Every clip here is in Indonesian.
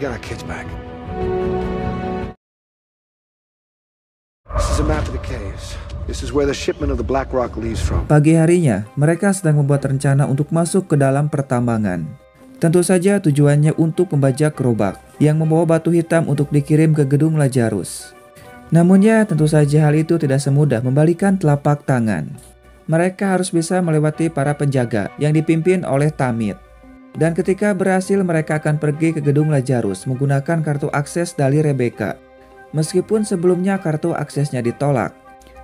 get our kids back. This is a map of the caves. This is where the shipment of the Black Rock leaves from. Pagi harinya, mereka sedang membuat rencana untuk masuk ke dalam pertambangan. Tentu saja tujuannya untuk membajak gerobak yang membawa batu hitam untuk dikirim ke gedung Lazarus. Namun ya, tentu saja hal itu tidak semudah membalikan telapak tangan. Mereka harus bisa melewati para penjaga yang dipimpin oleh Tamid. Dan ketika berhasil, mereka akan pergi ke gedung Lazarus menggunakan kartu akses dari Rebecca. Meskipun sebelumnya kartu aksesnya ditolak,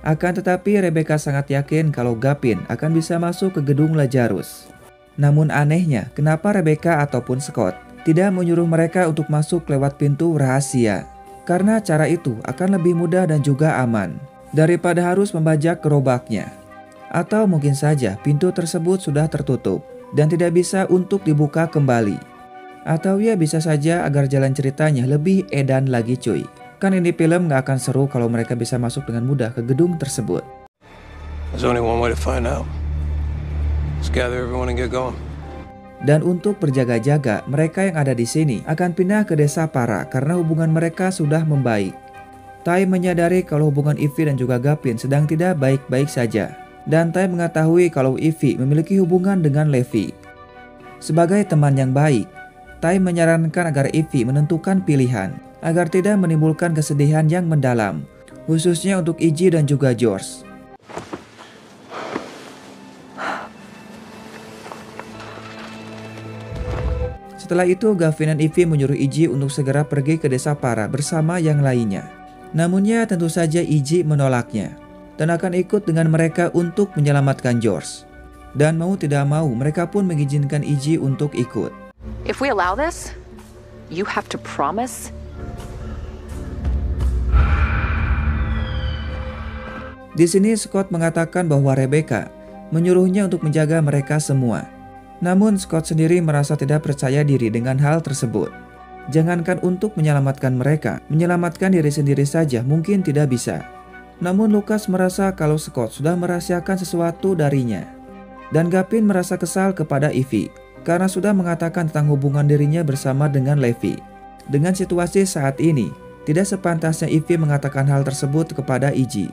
akan tetapi Rebecca sangat yakin kalau Gavin akan bisa masuk ke gedung Lazarus. Namun anehnya, kenapa Rebecca ataupun Scott tidak menyuruh mereka untuk masuk lewat pintu rahasia? Karena cara itu akan lebih mudah dan juga aman daripada harus membajak gerobaknya. Atau mungkin saja pintu tersebut sudah tertutup dan tidak bisa untuk dibuka kembali. Atau ya bisa saja agar jalan ceritanya lebih edan lagi cuy. Kan ini film gak akan seru kalau mereka bisa masuk dengan mudah ke gedung tersebut. There's only one way to find out. Let's gather everyone and get going. Dan untuk berjaga-jaga, mereka yang ada di sini akan pindah ke desa Para karena hubungan mereka sudah membaik. Tai menyadari kalau hubungan Ivy dan juga Gavin sedang tidak baik-baik saja. Dan Tai mengetahui kalau Ivy memiliki hubungan dengan Levi. Sebagai teman yang baik, Tai menyarankan agar Ivy menentukan pilihan agar tidak menimbulkan kesedihan yang mendalam, khususnya untuk Iggy dan juga George. Setelah itu, Gavin dan Ivy menyuruh Iggy untuk segera pergi ke desa Para bersama yang lainnya. Namunnya tentu saja Iggy menolaknya dan akan ikut dengan mereka untuk menyelamatkan George. Dan mau tidak mau, mereka pun mengizinkan Iggy untuk ikut. If we allow this, you have to promise. Di sini Scott mengatakan bahwa Rebecca menyuruhnya untuk menjaga mereka semua. Namun Scott sendiri merasa tidak percaya diri dengan hal tersebut. Jangankan untuk menyelamatkan mereka, menyelamatkan diri sendiri saja mungkin tidak bisa. Namun Lucas merasa kalau Scott sudah merahasiakan sesuatu darinya. Dan Gavin merasa kesal kepada Ivy karena sudah mengatakan tentang hubungan dirinya bersama dengan Levi. Dengan situasi saat ini, tidak sepantasnya Ivy mengatakan hal tersebut kepada Iggy.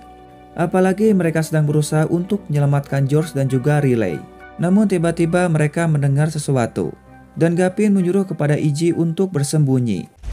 Apalagi mereka sedang berusaha untuk menyelamatkan George dan juga Riley. Namun tiba-tiba mereka mendengar sesuatu dan Gavin menyuruh kepada Iggy untuk bersembunyi.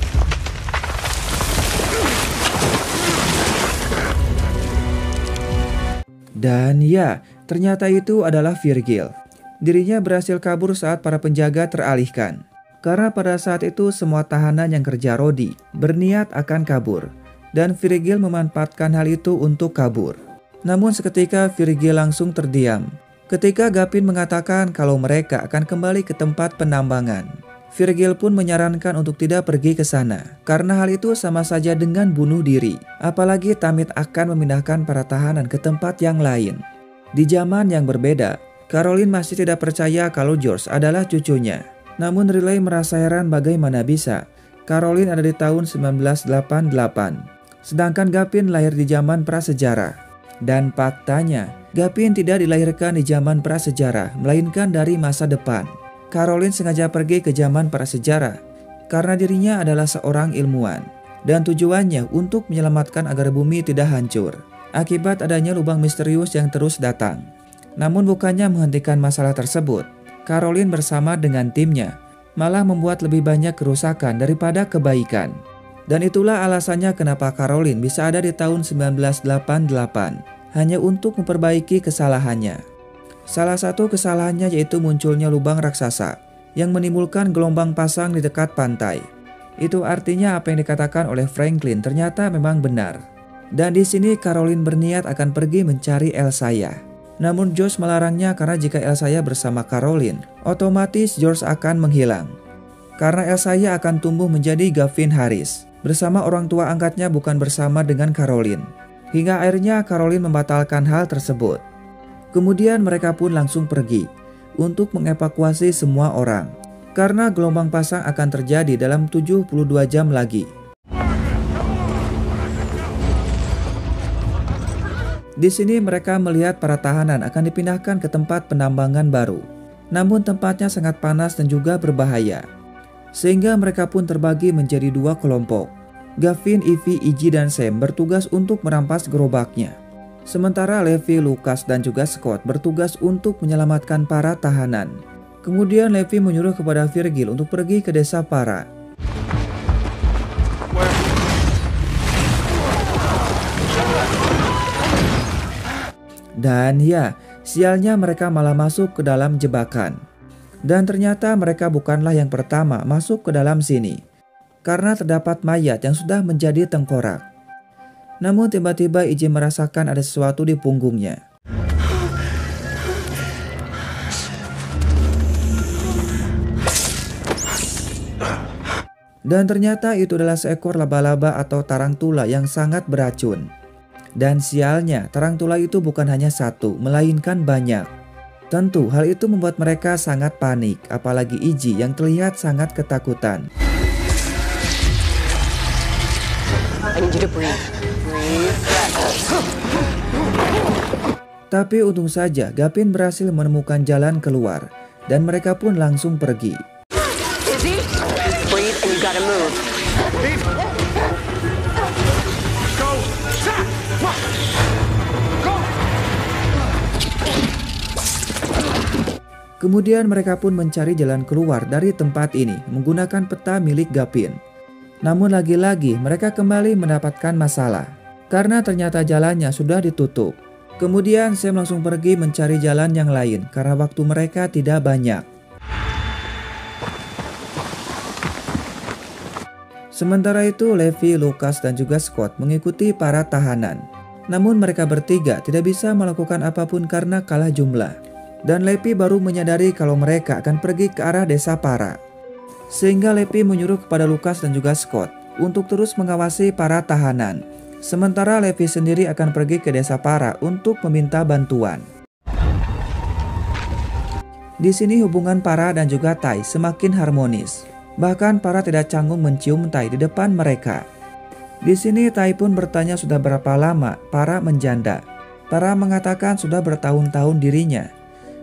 Dan ya, ternyata itu adalah Virgil. Dirinya berhasil kabur saat para penjaga teralihkan. Karena pada saat itu semua tahanan yang kerja Rodi berniat akan kabur. Dan Virgil memanfaatkan hal itu untuk kabur. Namun seketika Virgil langsung terdiam ketika Gavin mengatakan kalau mereka akan kembali ke tempat penambangan. Virgil pun menyarankan untuk tidak pergi ke sana karena hal itu sama saja dengan bunuh diri. Apalagi Tamid akan memindahkan para tahanan ke tempat yang lain. Di zaman yang berbeda, Caroline masih tidak percaya kalau George adalah cucunya. Namun Riley merasa heran bagaimana bisa Caroline ada di tahun 1988, sedangkan Gavin lahir di zaman prasejarah. Dan faktanya, Gavin tidak dilahirkan di zaman prasejarah, melainkan dari masa depan. Caroline sengaja pergi ke zaman prasejarah karena dirinya adalah seorang ilmuwan dan tujuannya untuk menyelamatkan agar bumi tidak hancur akibat adanya lubang misterius yang terus datang. Namun bukannya menghentikan masalah tersebut, Caroline bersama dengan timnya malah membuat lebih banyak kerusakan daripada kebaikan. Dan itulah alasannya kenapa Caroline bisa ada di tahun 1988 hanya untuk memperbaiki kesalahannya. Salah satu kesalahannya yaitu munculnya lubang raksasa yang menimbulkan gelombang pasang di dekat pantai. Itu artinya apa yang dikatakan oleh Franklin ternyata memang benar. Dan di sini Caroline berniat akan pergi mencari Elsaya. Namun George melarangnya karena jika Elsaya bersama Caroline, otomatis George akan menghilang. Karena Elsaya akan tumbuh menjadi Gavin Harris bersama orang tua angkatnya, bukan bersama dengan Caroline. Hingga akhirnya Caroline membatalkan hal tersebut. Kemudian mereka pun langsung pergi untuk mengevakuasi semua orang karena gelombang pasang akan terjadi dalam 72 jam lagi. Di sini mereka melihat para tahanan akan dipindahkan ke tempat penambangan baru. Namun tempatnya sangat panas dan juga berbahaya. Sehingga mereka pun terbagi menjadi dua kelompok. Gavin, Ivy, Iggy, dan Sam bertugas untuk merampas gerobaknya. Sementara Levi, Lucas, dan juga Scott bertugas untuk menyelamatkan para tahanan. Kemudian Levi menyuruh kepada Virgil untuk pergi ke desa Para. Dan ya, sialnya mereka malah masuk ke dalam jebakan. Dan ternyata mereka bukanlah yang pertama masuk ke dalam sini, karena terdapat mayat yang sudah menjadi tengkorak. Namun tiba-tiba Iggy merasakan ada sesuatu di punggungnya. Dan ternyata itu adalah seekor laba-laba atau tarantula yang sangat beracun. Dan sialnya, tarantula itu bukan hanya satu, melainkan banyak. Tentu hal itu membuat mereka sangat panik, apalagi Iggy yang terlihat sangat ketakutan. I need you to breathe. Tapi untung saja Gavin berhasil menemukan jalan keluar, dan mereka pun langsung pergi. Izzy, breathe and you gotta move. Go! Go! Kemudian mereka pun mencari jalan keluar dari tempat ini menggunakan peta milik Gavin. Namun lagi-lagi mereka kembali mendapatkan masalah, karena ternyata jalannya sudah ditutup. Kemudian Sam langsung pergi mencari jalan yang lain karena waktu mereka tidak banyak. Sementara itu Levi, Lucas, dan juga Scott mengikuti para tahanan. Namun mereka bertiga tidak bisa melakukan apapun karena kalah jumlah. Dan Levi baru menyadari kalau mereka akan pergi ke arah desa Para. Sehingga Levi menyuruh kepada Lucas dan juga Scott untuk terus mengawasi para tahanan. Sementara Levi sendiri akan pergi ke desa Para untuk meminta bantuan. Di sini hubungan Para dan juga Tai semakin harmonis. Bahkan Para tidak canggung mencium Tai di depan mereka. Di sini Tai pun bertanya sudah berapa lama Para menjanda. Para mengatakan sudah bertahun-tahun dirinya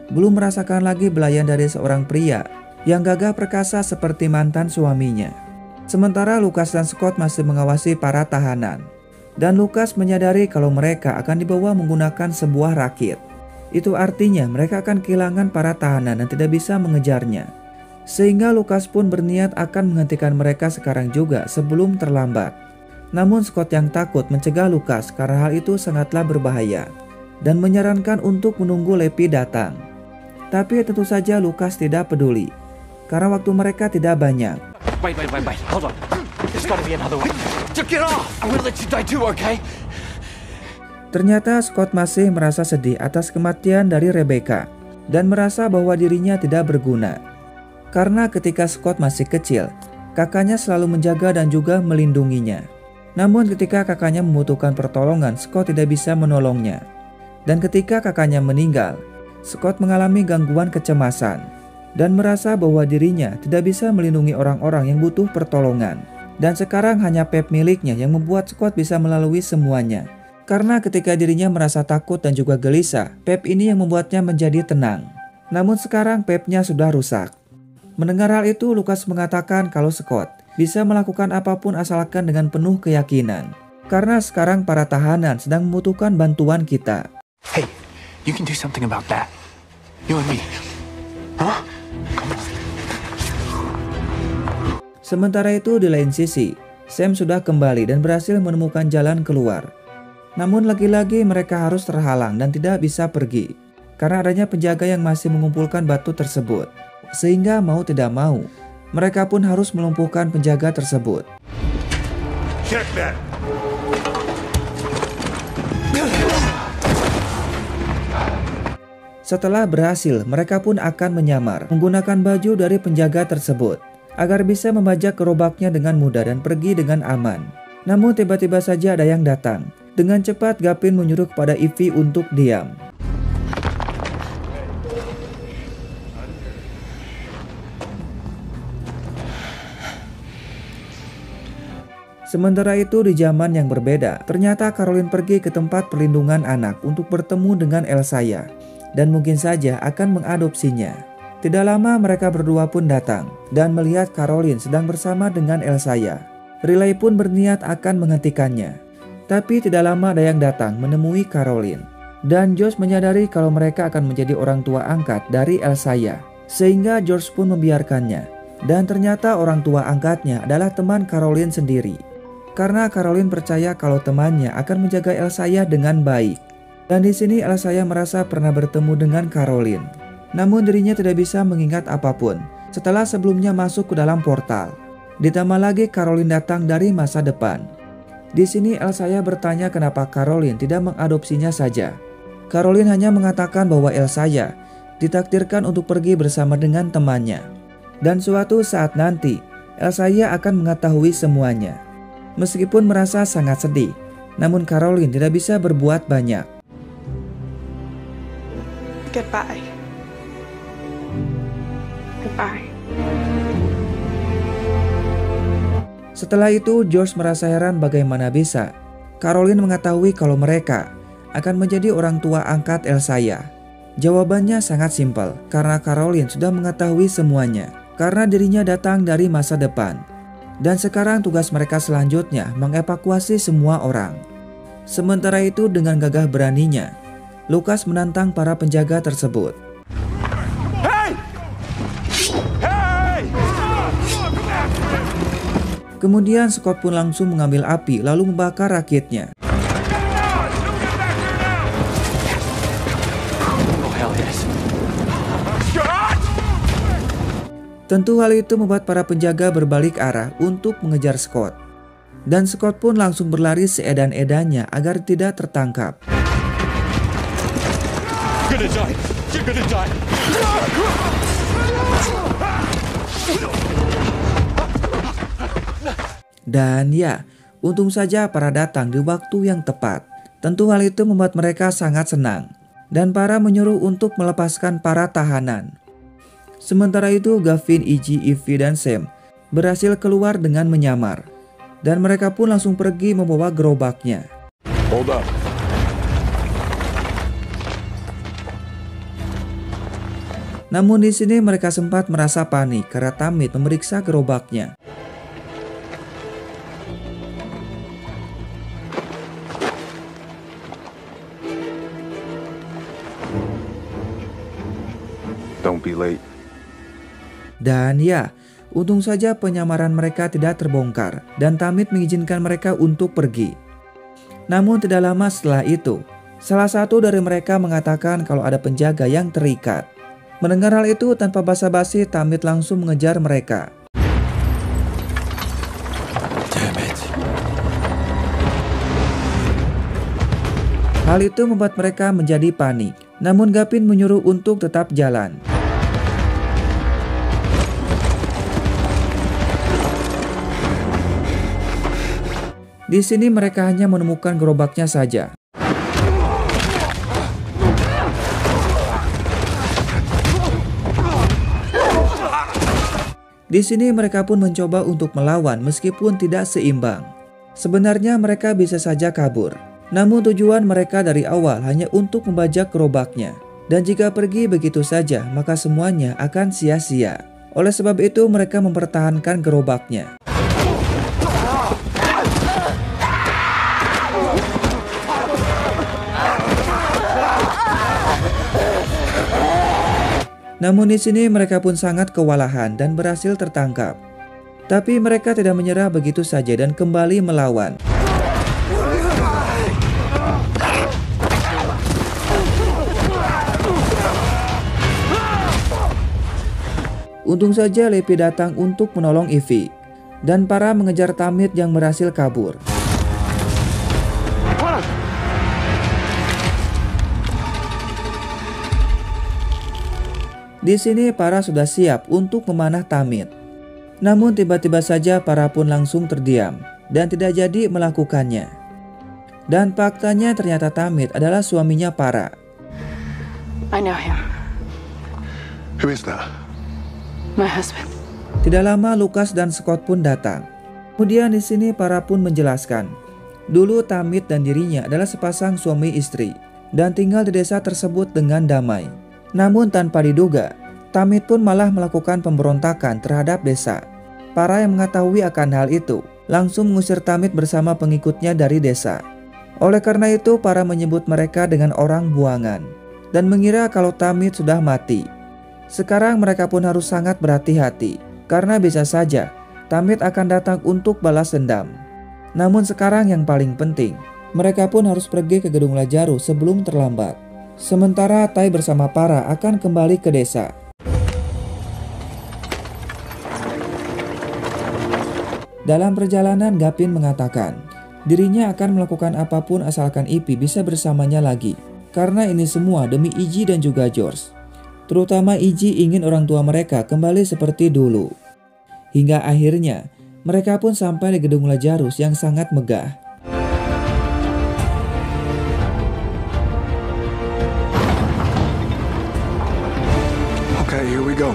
belum merasakan lagi belayan dari seorang pria yang gagah perkasa seperti mantan suaminya. Sementara Lucas dan Scott masih mengawasi para tahanan. Dan Lucas menyadari kalau mereka akan dibawa menggunakan sebuah rakit. Itu artinya mereka akan kehilangan para tahanan dan tidak bisa mengejarnya. Sehingga Lucas pun berniat akan menghentikan mereka sekarang juga sebelum terlambat. Namun Scott yang takut mencegah Lucas karena hal itu sangatlah berbahaya dan menyarankan untuk menunggu Levi datang. Tapi tentu saja Lucas tidak peduli karena waktu mereka tidak banyak. Wait. Hold on. There's gotta be another way. Get off! I'm gonna let you die too, okay? Ternyata Scott masih merasa sedih atas kematian dari Rebecca dan merasa bahwa dirinya tidak berguna. Karena ketika Scott masih kecil, kakaknya selalu menjaga dan juga melindunginya. Namun ketika kakaknya membutuhkan pertolongan, Scott tidak bisa menolongnya. Dan ketika kakaknya meninggal, Scott mengalami gangguan kecemasan dan merasa bahwa dirinya tidak bisa melindungi orang-orang yang butuh pertolongan. Dan sekarang hanya Pep miliknya yang membuat Scott bisa melalui semuanya. Karena ketika dirinya merasa takut dan juga gelisah, Pep ini yang membuatnya menjadi tenang. Namun sekarang Pepnya sudah rusak. Mendengar hal itu, Lucas mengatakan kalau Scott bisa melakukan apapun asalkan dengan penuh keyakinan. Karena sekarang para tahanan sedang membutuhkan bantuan kita. Hey, you can do something about that. You and me. Huh? Come on. Sementara itu di lain sisi, Sam sudah kembali dan berhasil menemukan jalan keluar. Namun lagi-lagi mereka harus terhalang dan tidak bisa pergi karena adanya penjaga yang masih mengumpulkan batu tersebut. Sehingga mau tidak mau, mereka pun harus melumpuhkan penjaga tersebut. Check that. Setelah berhasil, mereka pun akan menyamar menggunakan baju dari penjaga tersebut agar bisa membajak gerobaknya dengan mudah dan pergi dengan aman. Namun tiba-tiba saja ada yang datang. Dengan cepat Gavin menyuruh kepada Ivy untuk diam. Sementara itu di zaman yang berbeda, ternyata Caroline pergi ke tempat perlindungan anak untuk bertemu dengan Elsaya dan mungkin saja akan mengadopsinya. Tidak lama mereka berdua pun datang dan melihat Caroline sedang bersama dengan Elsaya. Riley pun berniat akan menghentikannya. Tapi tidak lama ada yang datang menemui Caroline. Dan Josh menyadari kalau mereka akan menjadi orang tua angkat dari Elsaya. Sehingga George pun membiarkannya. Dan ternyata orang tua angkatnya adalah teman Caroline sendiri. Karena Caroline percaya kalau temannya akan menjaga Elsaya dengan baik. Dan di sini Elsaya merasa pernah bertemu dengan Caroline. Namun dirinya tidak bisa mengingat apapun setelah sebelumnya masuk ke dalam portal. Ditambah lagi Caroline datang dari masa depan. Di sini Elsaya bertanya kenapa Caroline tidak mengadopsinya saja. Caroline hanya mengatakan bahwa Elsaya ditakdirkan untuk pergi bersama dengan temannya. Dan suatu saat nanti Elsaya akan mengetahui semuanya. Meskipun merasa sangat sedih, namun Caroline tidak bisa berbuat banyak. Goodbye. Goodbye. Setelah itu, George merasa heran bagaimana bisa Caroline mengetahui kalau mereka akan menjadi orang tua angkat Elsaya. Jawabannya sangat simpel, karena Caroline sudah mengetahui semuanya, karena dirinya datang dari masa depan. Dan sekarang tugas mereka selanjutnya mengevakuasi semua orang. Sementara itu dengan gagah beraninya, Lucas menantang para penjaga tersebut. Kemudian Scott pun langsung mengambil api lalu membakar rakitnya. Tentu hal itu membuat para penjaga berbalik arah untuk mengejar Scott. Dan Scott pun langsung berlari seedan-edannya agar tidak tertangkap. Dan ya, untung saja para datang di waktu yang tepat. Tentu hal itu membuat mereka sangat senang. Dan para menyuruh untuk melepaskan para tahanan. Sementara itu Gavin, Iggy, Evie, dan Sam berhasil keluar dengan menyamar. Dan mereka pun langsung pergi membawa gerobaknya. Hold up. Namun di sini mereka sempat merasa panik karena Tamid memeriksa gerobaknya. Don't be late. Dan ya, untung saja penyamaran mereka tidak terbongkar dan Tamid mengizinkan mereka untuk pergi. Namun tidak lama setelah itu, salah satu dari mereka mengatakan kalau ada penjaga yang terikat. Mendengar hal itu tanpa basa-basi, Tamid langsung mengejar mereka. Hal itu membuat mereka menjadi panik. Namun Gavin menyuruh untuk tetap jalan. Di sini mereka hanya menemukan gerobaknya saja. Di sini mereka pun mencoba untuk melawan meskipun tidak seimbang. Sebenarnya mereka bisa saja kabur. Namun tujuan mereka dari awal hanya untuk membajak gerobaknya. Dan jika pergi begitu saja, maka semuanya akan sia-sia. Oleh sebab itu mereka mempertahankan gerobaknya. Namun di sini mereka pun sangat kewalahan dan berhasil tertangkap. Tapi mereka tidak menyerah begitu saja dan kembali melawan. Untung saja Lepi datang untuk menolong Evie dan para mengejar Tamid yang berhasil kabur. Di sini para sudah siap untuk memanah Tamid. Namun tiba-tiba saja para pun langsung terdiam dan tidak jadi melakukannya. Dan faktanya ternyata Tamid adalah suaminya para. I know him. Who is that? My husband. Tidak lama Lucas dan Scott pun datang. Kemudian di sini para pun menjelaskan, dulu Tamid dan dirinya adalah sepasang suami istri dan tinggal di desa tersebut dengan damai. Namun tanpa diduga, Tamit pun malah melakukan pemberontakan terhadap desa. Para yang mengetahui akan hal itu langsung mengusir Tamit bersama pengikutnya dari desa. Oleh karena itu, para menyebut mereka dengan orang buangan dan mengira kalau Tamit sudah mati. Sekarang mereka pun harus sangat berhati-hati karena bisa saja Tamit akan datang untuk balas dendam. Namun sekarang yang paling penting, mereka pun harus pergi ke Gedung Lajaru sebelum terlambat. Sementara Tai bersama Para akan kembali ke desa. Dalam perjalanan, Gapin mengatakan dirinya akan melakukan apapun asalkan Ipy bisa bersamanya lagi. Karena ini semua demi Iggy dan juga George. Terutama Iggy ingin orang tua mereka kembali seperti dulu. Hingga akhirnya mereka pun sampai di Gedung Lazarus yang sangat megah. Okay, here we go.